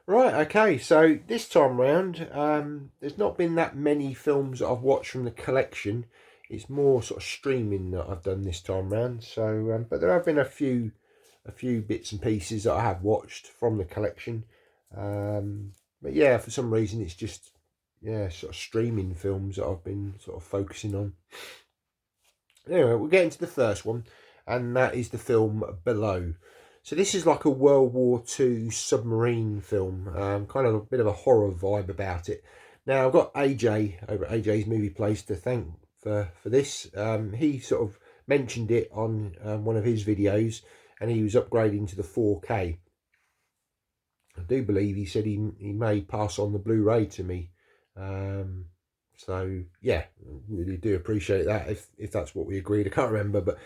Right, okay, so this time round, there's not been that many films that I've watched from the collection. It's more sort of streaming that I've done this time round. So, but there have been a few bits and pieces that I have watched from the collection. But yeah, for some reason, it's just sort of streaming films that I've been sort of focusing on. Anyway, we'll get into the first one, and that is the film Below. So this is like a World War II submarine film, kind of a bit of a horror vibe about it. Now I've got AJ over at AJ's Movie Place to thank for this. He sort of mentioned it on one of his videos, and he was upgrading to the 4K. I do believe he said he may pass on the Blu-ray to me. Um, so yeah, really do appreciate that if that's what we agreed. I can't remember, but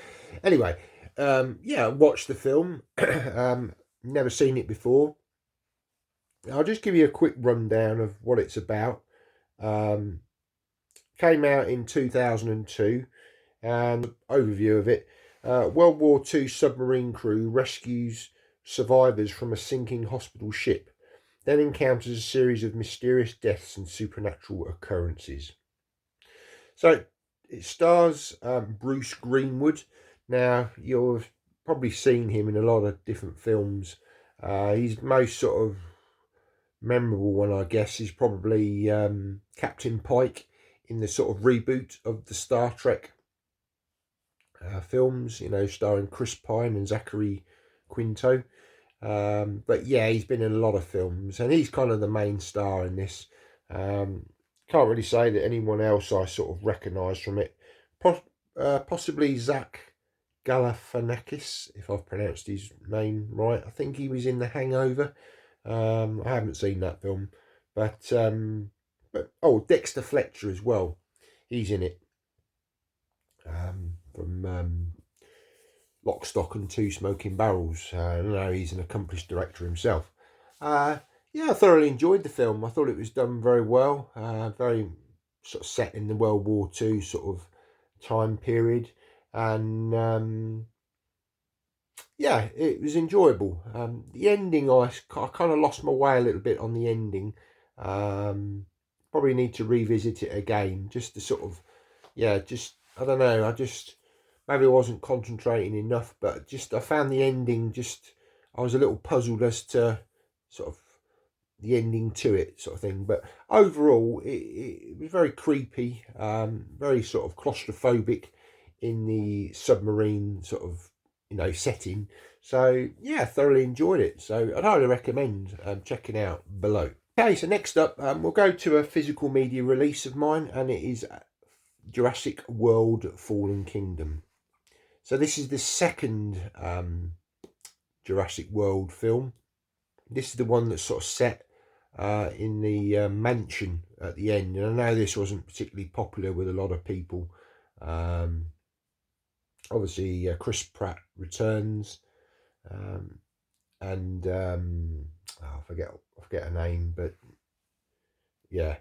anyway, yeah, watched the film. Never seen it before. I'll just give you a quick rundown of what it's about. Um, Came out in 2002, and overview of it. World War II submarine crew rescues survivors from a sinking hospital ship, then encounters a series of mysterious deaths and supernatural occurrences. So it stars Bruce Greenwood. Now, you've probably seen him in a lot of different films. His most sort of memorable one, I guess, is probably Captain Pike in the sort of reboot of the Star Trek films, starring Chris Pine and Zachary Quinto. But yeah, he's been in a lot of films, and he's kind of the main star in this. Can't really say that anyone else I sort of recognise from it. Possibly Zach Galifianakis, if I've pronounced his name right. I think he was in The Hangover. I haven't seen that film, but oh, Dexter Fletcher as well. He's in it. From Lock, Stock and Two Smoking Barrels. He's an accomplished director himself. Yeah, I thoroughly enjoyed the film. I thought it was done very well. Very sort of set in the World War II sort of time period, and yeah, it was enjoyable. The ending, I kind of lost my way a little bit on the ending. Probably need to revisit it again, just to sort of, just I don't know. I just maybe I wasn't concentrating enough, but just I found the ending just I was a little puzzled as to sort of the ending to it, sort of thing. But overall, it was very creepy, very sort of claustrophobic in the submarine sort of setting. So yeah, thoroughly enjoyed it. So I'd highly recommend checking out Below. Okay, so next up, we'll go to a physical media release of mine, and it is Jurassic World Fallen Kingdom. So this is the second Jurassic World film. This is the one that's sort of set in the mansion at the end. And I know this wasn't particularly popular with a lot of people. Obviously, Chris Pratt returns, and I forget her name, but yeah,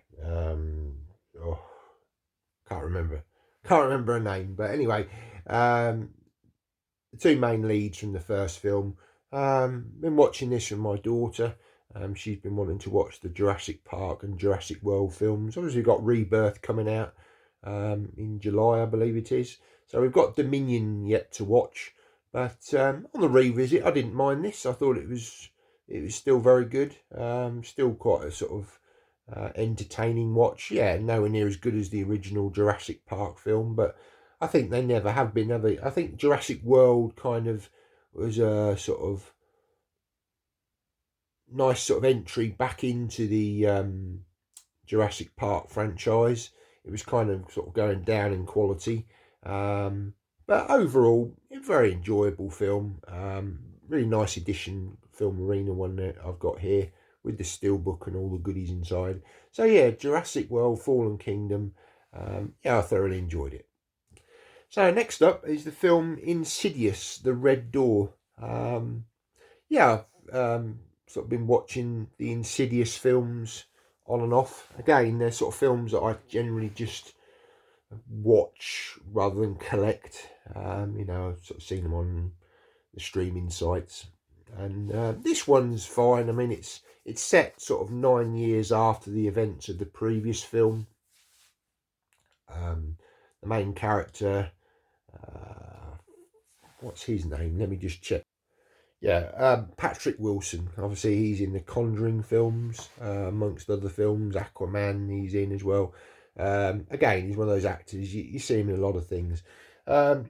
can't remember her name. But anyway, the two main leads from the first film. Been watching this with my daughter. She's been wanting to watch the Jurassic Park and Jurassic World films. Obviously, we've got Rebirth coming out in July, I believe it is. So we've got Dominion yet to watch. But on the revisit, I didn't mind this. I thought it was still very good. Still quite a sort of entertaining watch. Yeah, nowhere near as good as the original Jurassic Park film, but I think they never have been, have they? I think Jurassic World kind of was a sort of nice sort of entry back into the Jurassic Park franchise. It was kind of sort of going down in quality. But overall, a very enjoyable film. Really nice edition Film Arena one that I've got here with the steelbook and all the goodies inside. So yeah, Jurassic World Fallen Kingdom. Yeah, I thoroughly enjoyed it. So next up is the film Insidious, The Red Door. Yeah, I've sort of been watching the Insidious films on and off. Again, they're sort of films that I generally just watch rather than collect. I've sort of seen them on the streaming sites. And this one's fine. I mean, it's set sort of 9 years after the events of the previous film. The main character, uh, what's his name? Let me just check. Yeah, Patrick Wilson. Obviously, he's in the Conjuring films, amongst other films. Aquaman, he's in as well. Again, he's one of those actors you see him in a lot of things. And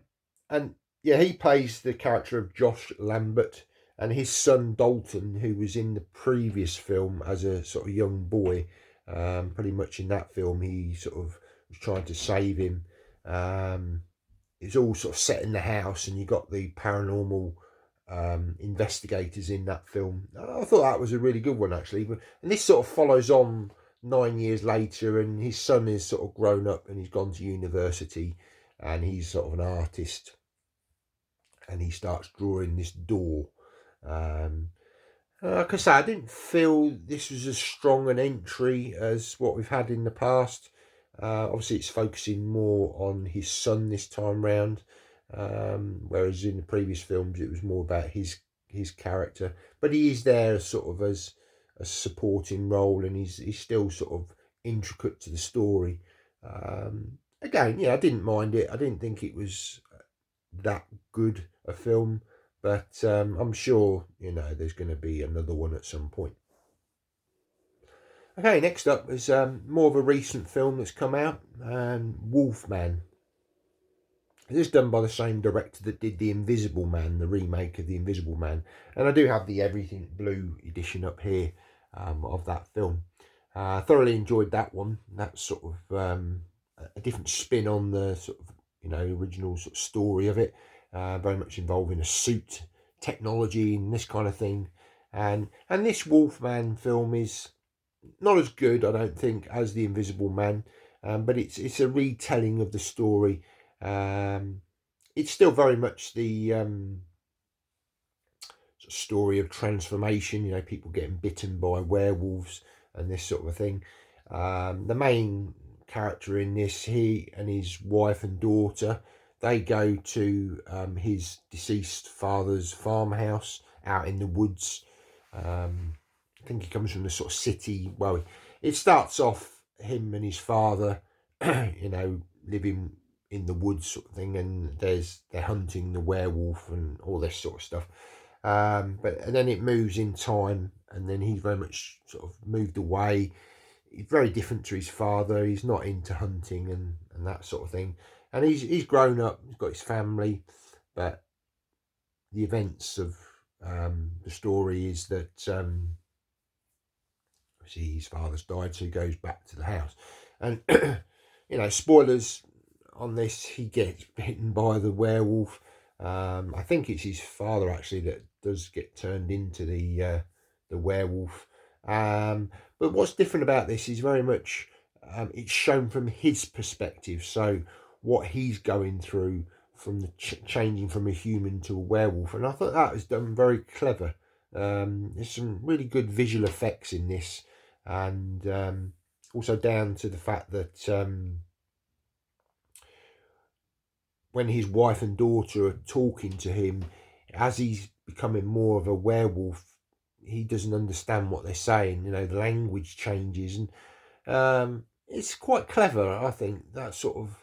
yeah, he plays the character of Josh Lambert, and his son Dalton, who was in the previous film as a sort of young boy. Pretty much in that film, he sort of was trying to save him. It's all sort of set in the house, and you got the paranormal investigators in that film. I thought that was a really good one, actually. And this sort of follows on 9 years later, and his son is sort of grown up and he's gone to university, and he's sort of an artist, and he starts drawing this door. Um, like I say, I didn't feel this was as strong an entry as what we've had in the past. Obviously, it's focusing more on his son this time round, whereas in the previous films it was more about his character. But he is there sort of as a supporting role, and he's still sort of intricate to the story. Again, yeah, I didn't mind it. I didn't think it was that good a film, but I'm sure there's going to be another one at some point. Okay, next up is more of a recent film that's come out, Wolfman. This is done by the same director that did The Invisible Man, the remake of The Invisible Man, and I do have the Everything Blue edition up here of that film. Thoroughly enjoyed that one. That's sort of a different spin on the sort of original sort of story of it. Very much involving a suit technology and this kind of thing. And this Wolfman film is not as good, I don't think, as The Invisible Man, but it's a retelling of the story. It's still very much the story of transformation, people getting bitten by werewolves and this sort of a thing. The main character in this, he and his wife and daughter, they go to his deceased father's farmhouse out in the woods. I think he comes from the sort of city. Well, it starts off him and his father, living in the woods sort of thing, and they're hunting the werewolf and all this sort of stuff. But then it moves in time, and then he's very much sort of moved away. He's very different to his father. He's not into hunting and that sort of thing. And he's grown up. He's got his family, but the events of the story is that his father's died, so he goes back to the house. And spoilers on this, he gets bitten by the werewolf. I think it's his father actually that does get turned into the werewolf. But what's different about this is very much it's shown from his perspective. So what he's going through from the changing from a human to a werewolf, and I thought that was done very clever. There's some really good visual effects in this, and also down to the fact that when his wife and daughter are talking to him, as he's becoming more of a werewolf, he doesn't understand what they're saying. The language changes, and it's quite clever, I think, that sort of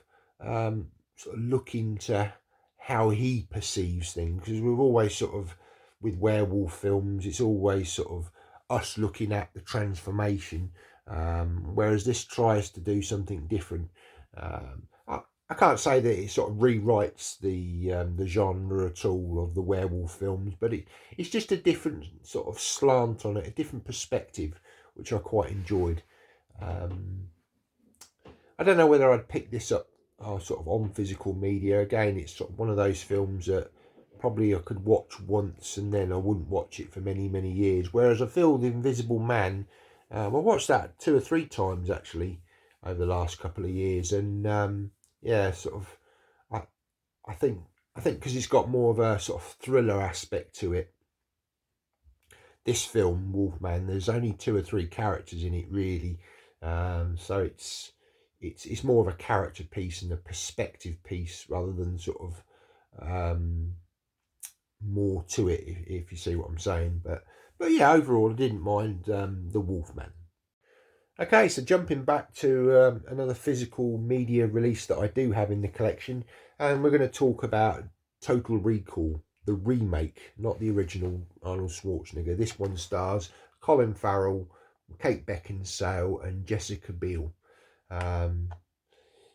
look into how he perceives things, because we've always sort of, with werewolf films, it's always sort of us looking at the transformation, whereas this tries to do something different. I can't say that it sort of rewrites the genre at all of the werewolf films, but it's just a different sort of slant on it, a different perspective, which I quite enjoyed. I don't know whether I'd pick this up sort of on physical media. Again, it's sort of one of those films that probably I could watch once and then I wouldn't watch it for many, many years. Whereas I feel The Invisible Man, I watched that 2 or 3 times actually over the last couple of years, and yeah, sort of, I think because it's got more of a sort of thriller aspect to it. This film, Wolfman, there's only 2 or 3 characters in it really, so it's more of a character piece and a perspective piece rather than sort of more to it, if you see what I'm saying. But yeah, overall, I didn't mind the Wolfman. Okay, so jumping back to another physical media release that I do have in the collection, and we're going to talk about Total Recall, the remake, not the original Arnold Schwarzenegger. This one stars Colin Farrell, Kate Beckinsale, and Jessica Biel. Um,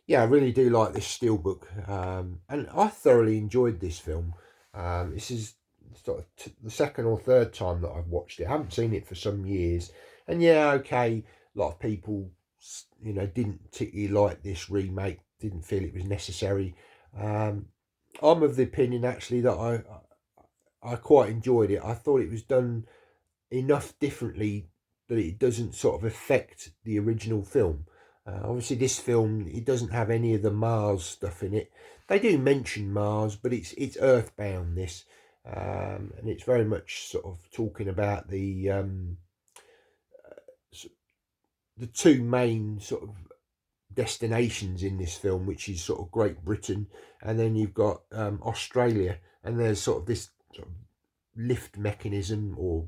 yeah, I really do like this steelbook, and I thoroughly enjoyed this film. This is sort of the second or third time that I've watched it. I haven't seen it for some years, and yeah, okay, a lot of people, didn't particularly like this remake, didn't feel it was necessary. Um, I'm of the opinion actually that I quite enjoyed it. I thought it was done enough differently that it doesn't sort of affect the original film. Obviously, this film, it doesn't have any of the Mars stuff in it. They do mention Mars, but it's Earthbound, this, and it's very much sort of talking about the two main sort of destinations in this film, which is sort of Great Britain, and then you've got Australia, and there's sort of this sort of lift mechanism or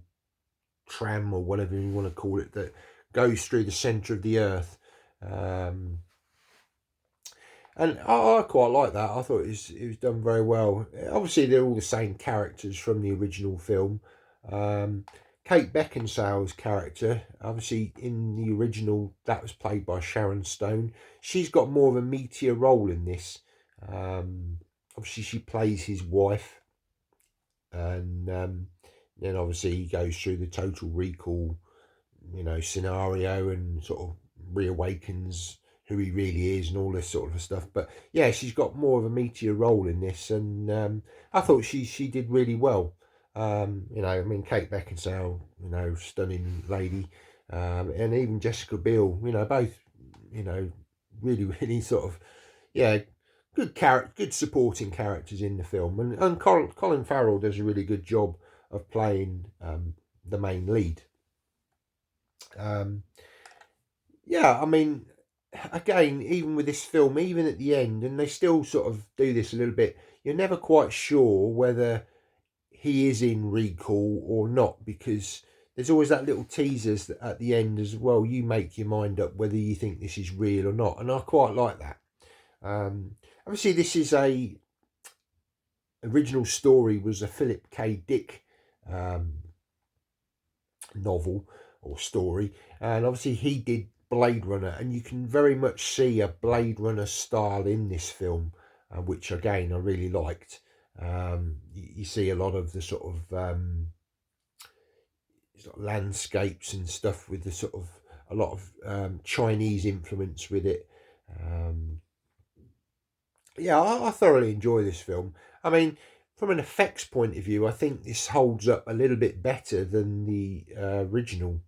tram or whatever you want to call it that goes through the centre of the earth. Um, and I quite like that. I thought it was done very well. Obviously, they're all the same characters from the original film. Um, Kate Beckinsale's character, obviously in the original, that was played by Sharon Stone. She's got more of a meatier role in this. Obviously, she plays his wife, and then obviously he goes through the Total Recall, scenario, and sort of reawakens who he really is and all this sort of stuff. But yeah, she's got more of a meatier role in this, and I thought she did really well. I mean, Kate Beckinsale, stunning lady, and even Jessica Biel, both, really, really sort of, yeah, good supporting characters in the film, and Colin Farrell does a really good job of playing the main lead. Um, yeah, I mean, again, even with this film, even at the end, and they still sort of do this a little bit, you're never quite sure whether he is in recall or not, because there's always that little teasers that at the end as well. You make your mind up whether you think this is real or not, and I quite like that. Obviously, this is a original story was a Philip K. Dick um, novel or story, and obviously he did Blade Runner, and you can very much see a Blade Runner style in this film, which again I really liked. You see a lot of the sort of landscapes and stuff with the sort of a lot of Chinese influence with it. Yeah, I thoroughly enjoy this film. I mean, from an effects point of view, I think this holds up a little bit better than the original.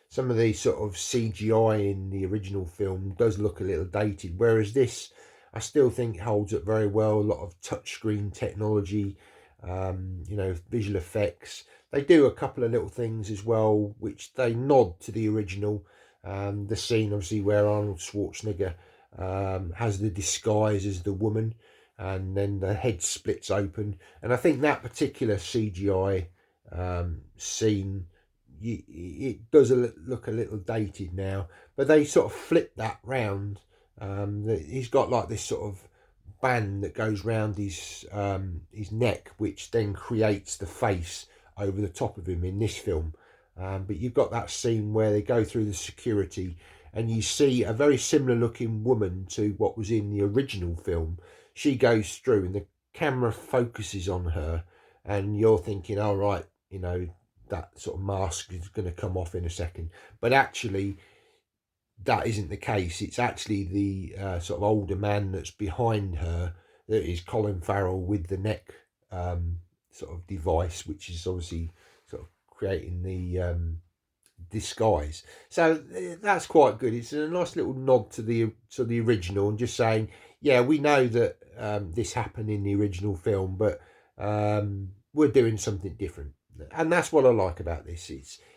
Some of the sort of CGI in the original film does look a little dated, whereas this, I still think holds up very well. A lot of touchscreen technology, visual effects. They do a couple of little things as well, which they nod to the original. The scene, obviously, where Arnold Schwarzenegger has the disguise as the woman, and then the head splits open. And I think that particular CGI scene, it does look a little dated now, but they sort of flip that round. He's got like this sort of band that goes round his neck, which then creates the face over the top of him in this film. But you've got that scene where they go through the security, and you see a very similar looking woman to what was in the original film. She goes through, and the camera focuses on her, and you're thinking, all right, that sort of mask is going to come off in a second. But actually, that isn't the case. It's actually the sort of older man that's behind her that is Colin Farrell with the neck sort of device, which is obviously sort of creating the disguise. So that's quite good. It's a nice little nod to the original, and just saying, yeah, we know that this happened in the original film, but we're doing something different, and that's what I like about this.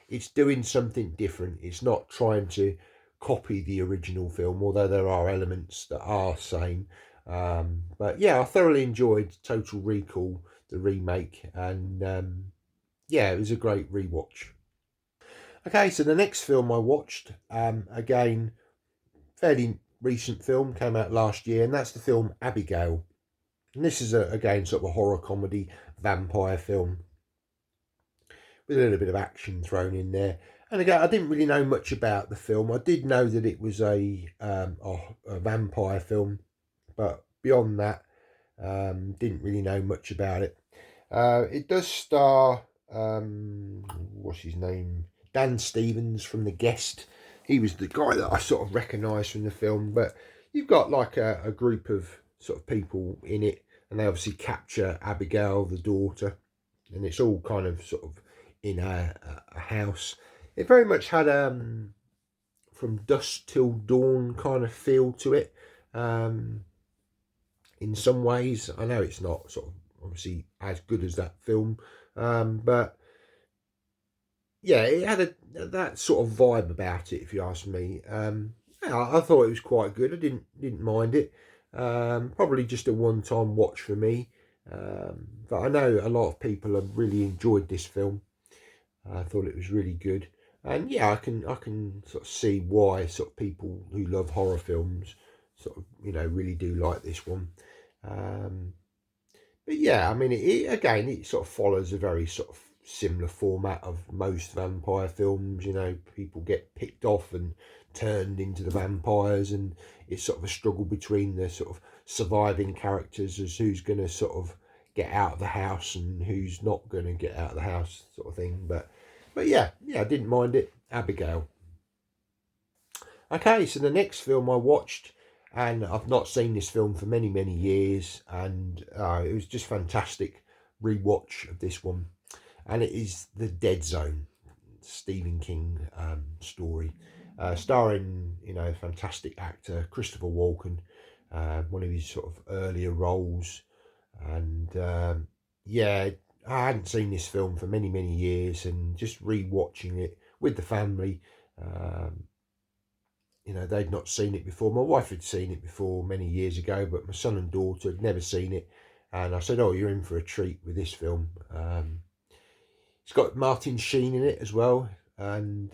It's doing something different. It's not trying to copy the original film, although there are elements that are same. But yeah, I thoroughly enjoyed Total Recall, the remake, and yeah, it was a great rewatch. Okay, so the next film I watched, again, fairly recent film, came out last year, and that's the film Abigail. And this is, again, sort of a horror comedy vampire film with a little bit of action thrown in there. And again, I didn't really know much about the film. I did know that it was a vampire film, but beyond that, didn't really know much about it. It does star, what's his name? Dan Stevens from The Guest. He was the guy that I sort of recognised from the film. But you've got like a group of sort of people in it, and they obviously capture Abigail, the daughter, and it's all kind of sort of in a house. It very much had from dusk till dawn kind of feel to it. In some ways, I know it's not sort of obviously as good as that film, but yeah, it had that sort of vibe about it, if you ask me. Yeah, I thought it was quite good. I didn't mind it. Probably just a one-time watch for me, but I know a lot of people have really enjoyed this film. I thought it was really good, and yeah, I can sort of see why sort of people who love horror films sort of really do like this one. Um, but yeah, I mean, again, it sort of follows a very sort of similar format of most vampire films. People get picked off and turned into the vampires, and it's sort of a struggle between the sort of surviving characters as who's going to sort of get out of the house and who's not going to get out of the house, sort of thing. But yeah, I didn't mind it. Abigail. Okay, so the next film I watched, and I've not seen this film for many, many years, and it was just fantastic rewatch of this one, and it is The Dead Zone, Stephen King story, starring fantastic actor Christopher Walken, one of his sort of earlier roles, and yeah, I hadn't seen this film for many, many years, and just rewatching it with the family. Um, they'd not seen it before. My wife had seen it before many years ago, but my son and daughter had never seen it. And I said, "Oh, you're in for a treat with this film." It's got Martin Sheen in it as well, and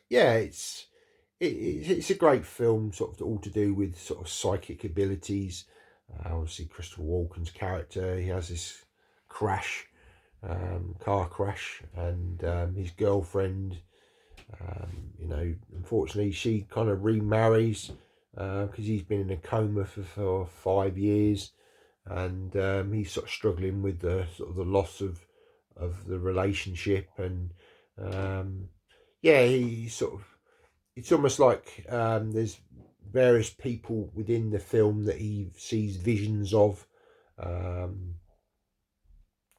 yeah, it's a great film, sort of all to do with sort of psychic abilities. Obviously, Christopher Walken's character, he has this car crash, and his girlfriend. Unfortunately, she kind of remarries because he's been in a coma for 5 years, and he's sort of struggling with the sort of the loss of the relationship, and yeah, he sort of it's almost like there's various people within the film that he sees visions um,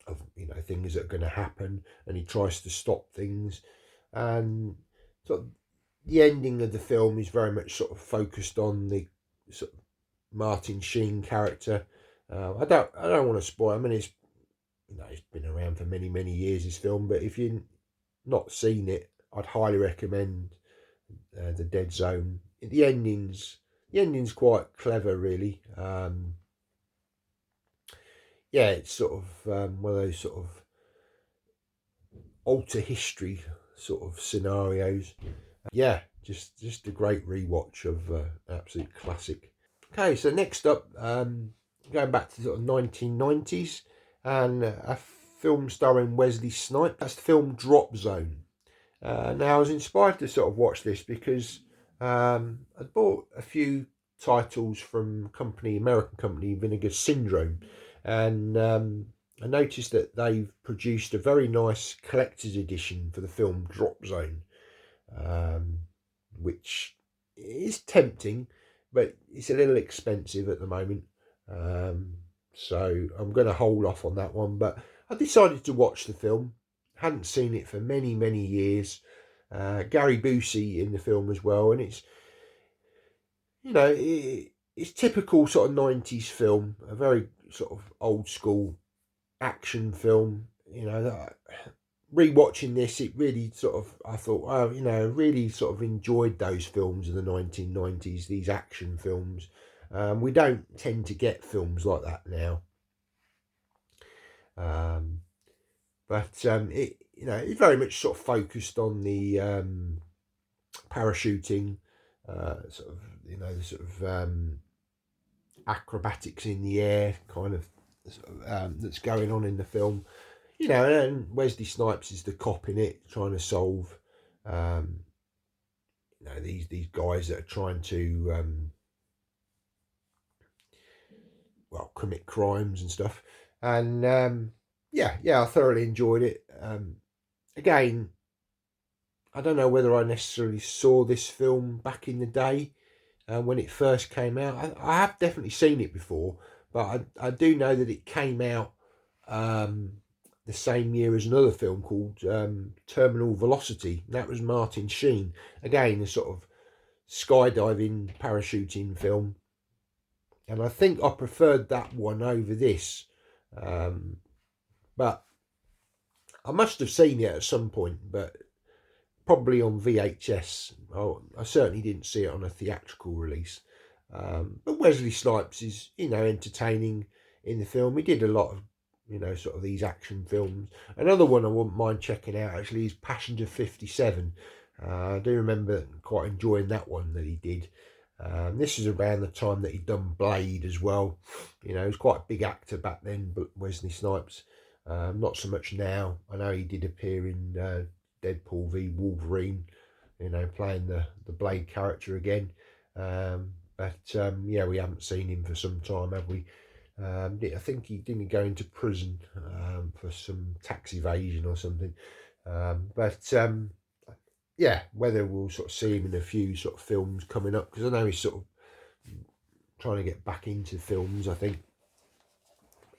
of things that are going to happen, and he tries to stop things, and sort of the ending of the film is very much sort of focused on the sort of Martin Sheen character. I don't want to spoil. I mean, it's been around for many, many years, this film, but if you've not seen it, I'd highly recommend The Dead Zone. The ending's quite clever, really. Yeah, it's sort of one of those sort of alter history sort of scenarios. Yeah, just a great rewatch of absolute classic. Okay, so next up, going back to sort of 1990s, and a film starring Wesley Snipes. That's the film Drop Zone. Now, I was inspired to sort of watch this because I bought a few titles from American company Vinegar Syndrome, and I noticed that they've produced a very nice collector's edition for the film Drop Zone, um, which is tempting, but it's a little expensive at the moment. Um, so I'm going to hold off on that one. But I decided to watch the film. Hadn't seen it for many, many years. Gary Busey in the film as well, and it's typical sort of 90s film, a very sort of old school action film. Rewatching this, it really sort of, I thought, wow, really sort of enjoyed those films in the 1990s, these action films. We don't tend to get films like that now. It, you know, it's very much sort of focused on the parachuting, sort of, you know, the sort of acrobatics in the air kind of that's going on in the film. You know, and Wesley Snipes is the cop in it, trying to solve, um, you know, these guys that are trying to, well, commit crimes and stuff. And yeah, I thoroughly enjoyed it. Again, I don't know whether I necessarily saw this film back in the day when it first came out. I have definitely seen it before, but I do know that it came out um, the same year as another film called Terminal Velocity. That was Martin Sheen. Again, a sort of skydiving, parachuting film. And I think I preferred that one over this. But I must have seen it at some point, but probably on VHS. Oh, I certainly didn't see it on a theatrical release. But Wesley Snipes is, you know, entertaining in the film. He did a lot of, you know, sort of these action films. Another one I wouldn't mind checking out actually is Passenger 57. I do remember quite enjoying that one that he did. This is around the time that he'd done Blade as well. You know, he was quite a big actor back then, but Wesley Snipes. Not so much now. I know he did appear in Deadpool v Wolverine, you know, playing the Blade character again. Yeah, we haven't seen him for some time, have we? I think he didn't go into prison for some tax evasion or something. Yeah, whether we'll sort of see him in a few sort of films coming up, because I know he's sort of trying to get back into films, I think.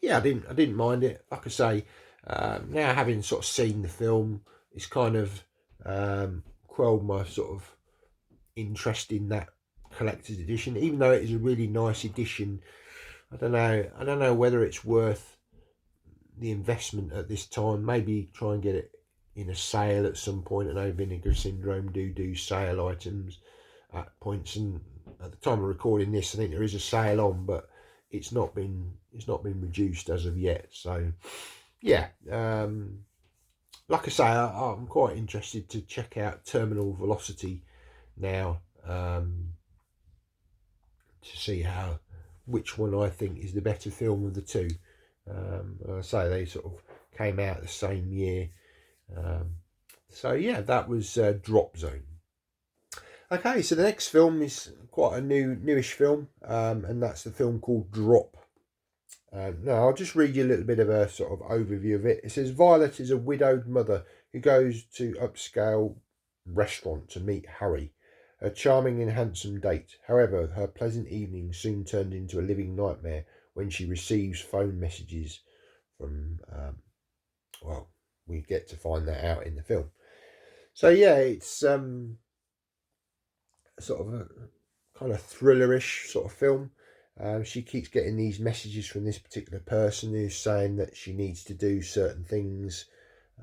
Yeah, I didn't mind it. Like I say, now having sort of seen the film, it's kind of quelled my sort of interest in that collector's edition. Even though it is a really nice edition, I don't know. I don't know whether it's worth the investment at this time. Maybe try and get it in a sale at some point. I know Vinegar Syndrome do sale items at points, and at the time of recording this, I think there is a sale on, but it's not been reduced as of yet. So yeah, like I say, I'm quite interested to check out Terminal Velocity now, to see which one I think is the better film of the two. I say they sort of came out the same year. So yeah, that was Drop Zone. Okay, so the next film is quite a newish film, and that's the film called Drop. Now, I'll just read you a little bit of a sort of overview of it. It says Violet is a widowed mother who goes to upscale restaurant to meet Harry, a charming and handsome date. However, her pleasant evening soon turned into a living nightmare when she receives phone messages from, well, we get to find that out in the film. So yeah, it's sort of a kind of thrillerish sort of film. She keeps getting these messages from this particular person who's saying that she needs to do certain things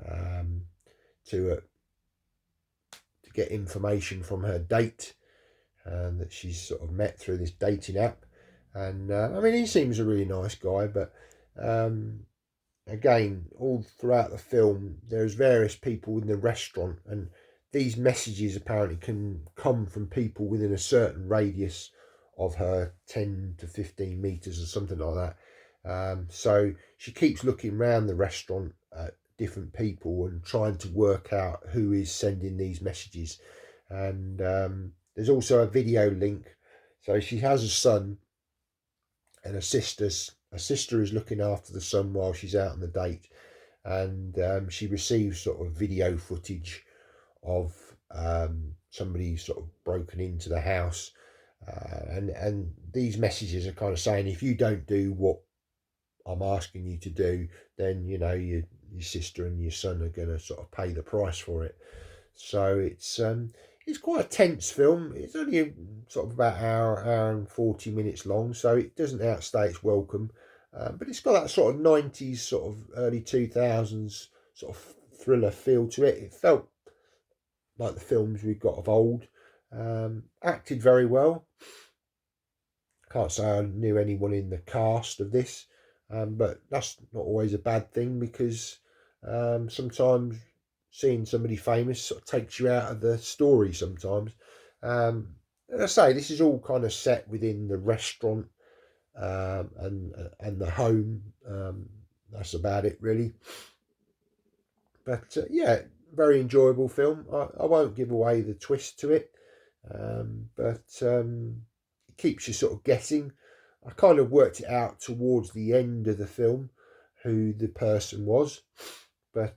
um, to get information from her date that she's sort of met through this dating app. And I mean, he seems a really nice guy, but again, all throughout the film, there's various people in the restaurant, and these messages apparently can come from people within a certain radius of her 10 to 15 meters or something like that. So she keeps looking around the restaurant at different people and trying to work out who is sending these messages. And there's also a video link. So she has a son and a sister is looking after the son while she's out on the date, and she receives sort of video footage of somebody sort of broken into the house, and these messages are kind of saying, if you don't do what I'm asking you to do, then you know your sister and your son are going to sort of pay the price for it. So it's quite a tense film. It's only sort of about hour and 40 minutes long, so it doesn't outstay its welcome. But it's got that sort of 90s, sort of early 2000s sort of thriller feel to it. It felt like the films we've got of old. Acted very well. Can't say I knew anyone in the cast of this. But that's not always a bad thing, because sometimes seeing somebody famous sort of takes you out of the story sometimes. As I say, this is all kind of set within the restaurant, and the home. That's about it, really. But yeah, very enjoyable film. I won't give away the twist to it, but it keeps you sort of guessing. I kind of worked it out towards the end of the film who the person was, but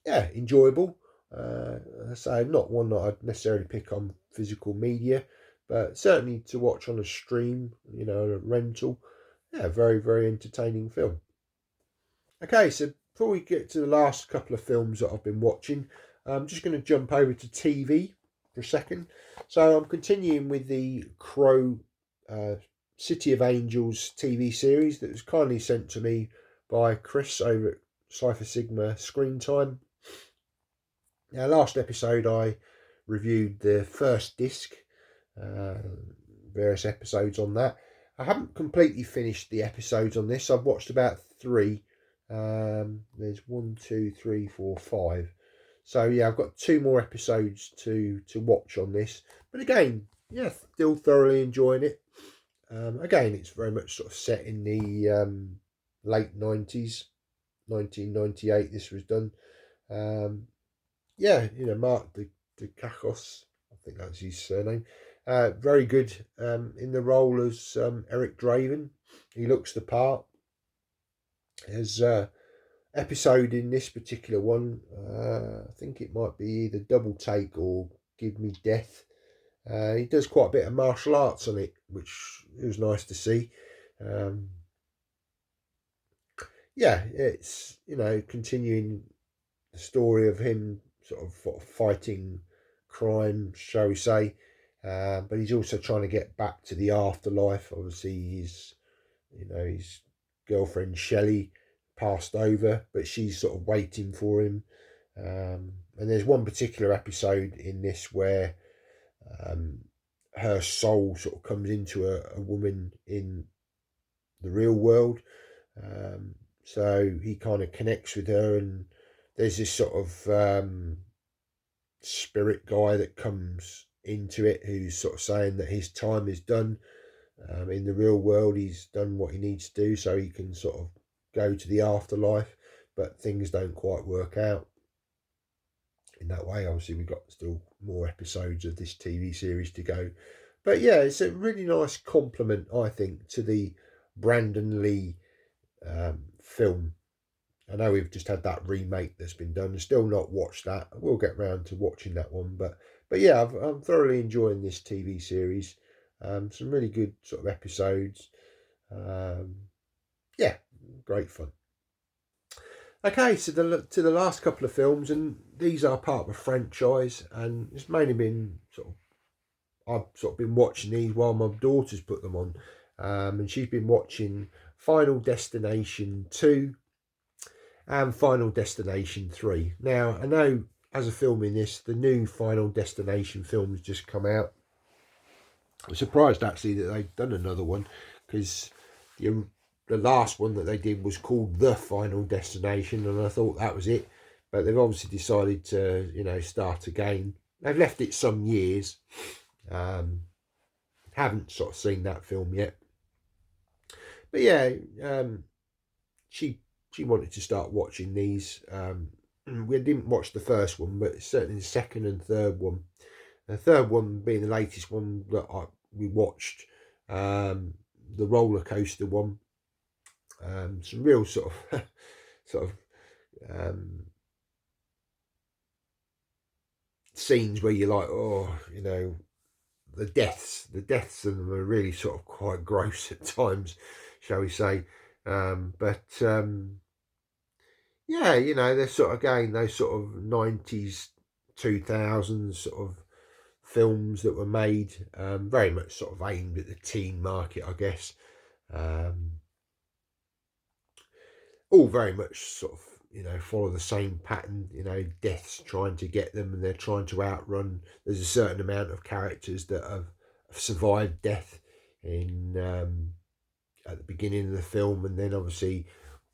yeah, enjoyable. I say not one that I'd necessarily pick on physical media, but certainly to watch on a stream, a rental. Yeah, very, very entertaining film. Okay, so before we get to the last couple of films that I've been watching, I'm just going to jump over to TV for a second. So I'm continuing with the Crow uh, City of Angels TV series that was kindly sent to me by Chris over at Cypher Sigma Screen Time. Now, last episode I reviewed the first disc, uh, various episodes on that. I haven't completely finished the episodes on this. I've watched about three. There's 1, 2, 3, 4, 5. So yeah, I've got 2 more episodes to watch on this. But again, yeah, still thoroughly enjoying it. Again, it's very much sort of set in the late 90s, 1998. This was done. Yeah, Mark Dacascos, I think that's his surname. Very good in the role as Eric Draven. He looks the part. There's episode in this particular one. I think it might be either Double Take or Give Me Death. He does quite a bit of martial arts on it, which it was nice to see. Um, yeah, it's continuing the story of him sort of fighting crime, shall we say. But he's also trying to get back to the afterlife. Obviously, his girlfriend Shelley passed over, but she's sort of waiting for him. And there's one particular episode in this where um, her soul sort of comes into a woman in the real world. So he kind of connects with her, and there's this sort of spirit guy that comes into it who's sort of saying that his time is done. In the real world, he's done what he needs to do, so he can sort of go to the afterlife, but things don't quite work out in that way. Obviously, we've got still more episodes of this TV series to go. But yeah, it's a really nice compliment, I think, to the Brandon Lee film. I know we've just had that remake that's been done. Still not watched that. I will get round to watching that one, but yeah, I'm thoroughly enjoying this TV series. Some really good sort of episodes. Um, yeah, great fun. Okay, so to the last couple of films, and these are part of a franchise, and it's mainly been I've sort of been watching these while my daughter's put them on, and she's been watching Final Destination 2 and Final Destination 3. Now, I know as a filming this, the new Final Destination film has just come out. I was surprised actually that they've done another one, because the last one that they did was called The Final Destination, and I thought that was it. But they've obviously decided to, start again. They've left it some years. Haven't sort of seen that film yet. But yeah, she wanted to start watching these. We didn't watch the first one, but certainly the second and third one. The third one being the latest one that we watched, the roller coaster one. Some real sort of sort of scenes where you're like, oh, the deaths in them are really sort of quite gross at times, shall we say. But yeah, they're sort of again those sort of 90s, 2000s sort of films that were made, very much sort of aimed at the teen market, I guess. All very much sort of, follow the same pattern, death's trying to get them and they're trying to outrun. There's a certain amount of characters that have survived death at the beginning of the film, and then obviously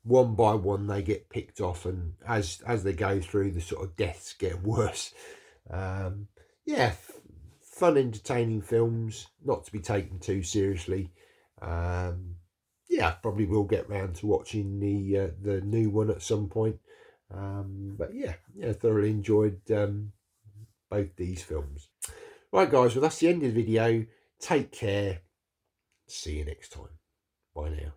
one by one they get picked off, and as they go through, the sort of deaths get worse. Yeah, fun, entertaining films, not to be taken too seriously. Yeah, probably will get round to watching the new one at some point. But yeah, thoroughly enjoyed both these films. Right, guys, well, that's the end of the video. Take care. See you next time. Bye now.